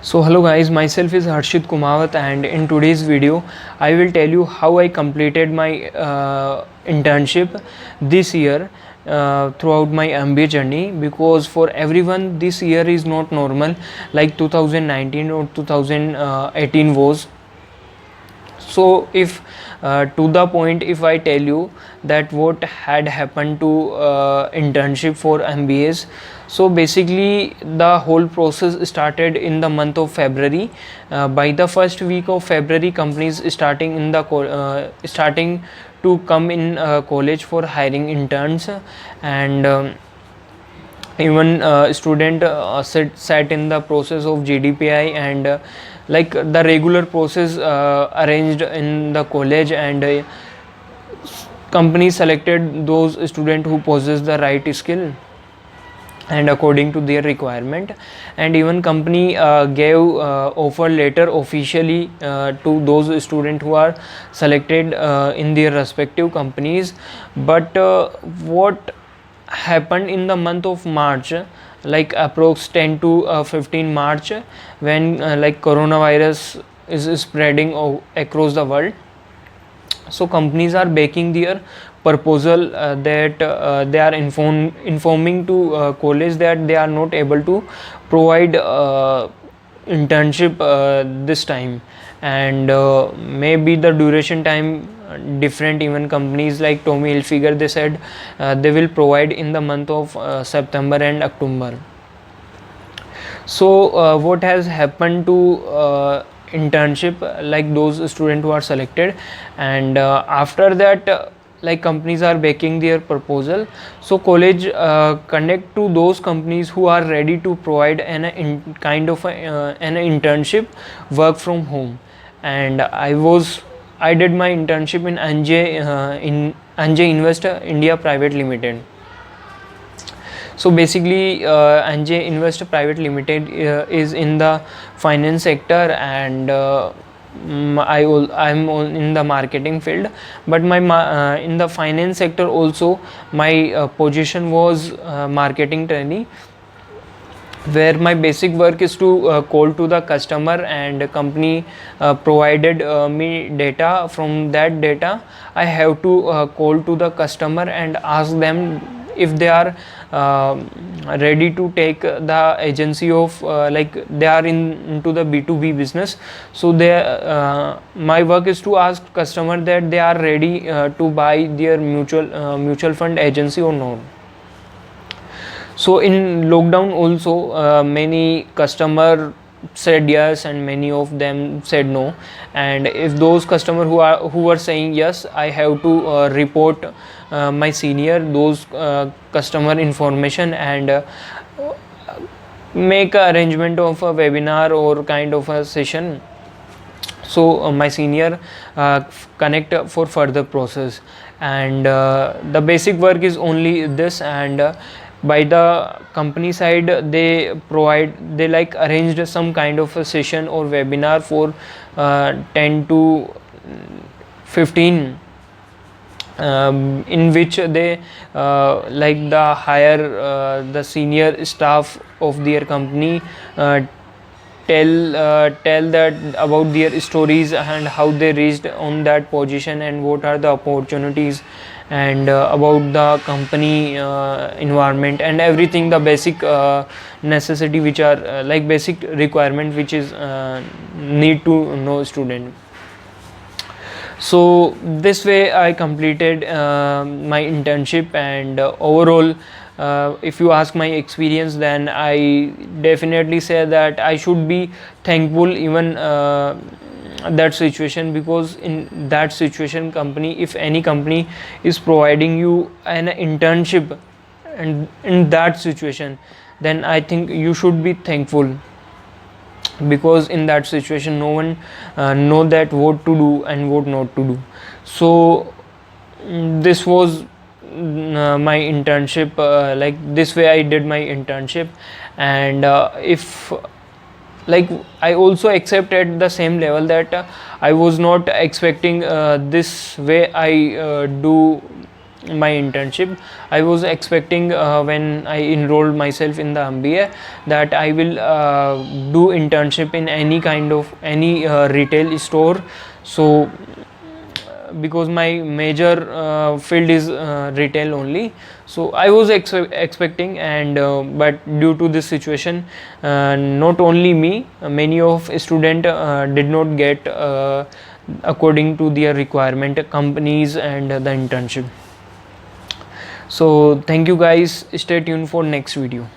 So hello guys, myself is Harshit Kumawat, and in today's video I will tell you how I completed my internship this year throughout my MBA journey, because for everyone this year is not normal like 2019 or 2018 was. So if to the point, if I tell you that what had happened to internship for MBAs, so basically the whole process started in the month of February. By the first week of February, companies starting to come in college for hiring interns, and even student sat in the process of GDPI, and like the regular process arranged in the college, and companies selected those students who possess the right skill and according to their requirement. And even company gave offer letter officially to those students who are selected in their respective companies. But what happened in the month of March, like approx 10 to 15 March, when like coronavirus is spreading across the world, so companies are making their proposal that they are informing to college that they are not able to provide internship this time, and maybe the duration time different. Even companies like Tommy Hilfiger, they said they will provide in the month of September and October. So what has happened to internship, like those students who are selected, and after that like companies are making their proposal, so college connect to those companies who are ready to provide kind of an internship work from home. And I did my internship in Anjay Invest India Private Limited. So basically, Anjay Invest Private Limited is in the finance sector, and I'm in the marketing field. But in the finance sector also, my position was marketing trainee, where my basic work is to call to the customer, and company provided me data. From that data, I have to call to the customer and ask them if they are ready to take the agency of like they are into the B2B business. So my work is to ask customer that they are ready to buy their mutual fund agency or not. So in lockdown also, many customer said yes and many of them said no. And if those customer who were saying yes, I have to report my senior those customer information, and make a arrangement of a webinar or kind of a session. So my senior connect for further process, and the basic work is only this. And by the company side, they like arranged some kind of a session or webinar for 10 to 15, in which they like the higher the senior staff of their company tell that about their stories and how they reached on that position and what are the opportunities, and about the company environment and everything, the basic necessity which are like basic requirement which is need to know student. So this way I completed my internship, and overall, if you ask my experience, then I definitely say that I should be thankful even that situation, because in that situation, company, if any company is providing you an internship, and in that situation, then I think you should be thankful, because in that situation no one know that what to do and what not to do. So this was my internship, like this way I did my internship. And if like I also accept at the same level that I was not expecting this way I do my internship. I was expecting when I enrolled myself in the MBA that I will do internship in any kind of any retail store. So because my major field is retail only, so I was expecting, and but due to this situation, not only me, many of student did not get according to their requirement companies and the internship. So thank you guys, stay tuned for next video.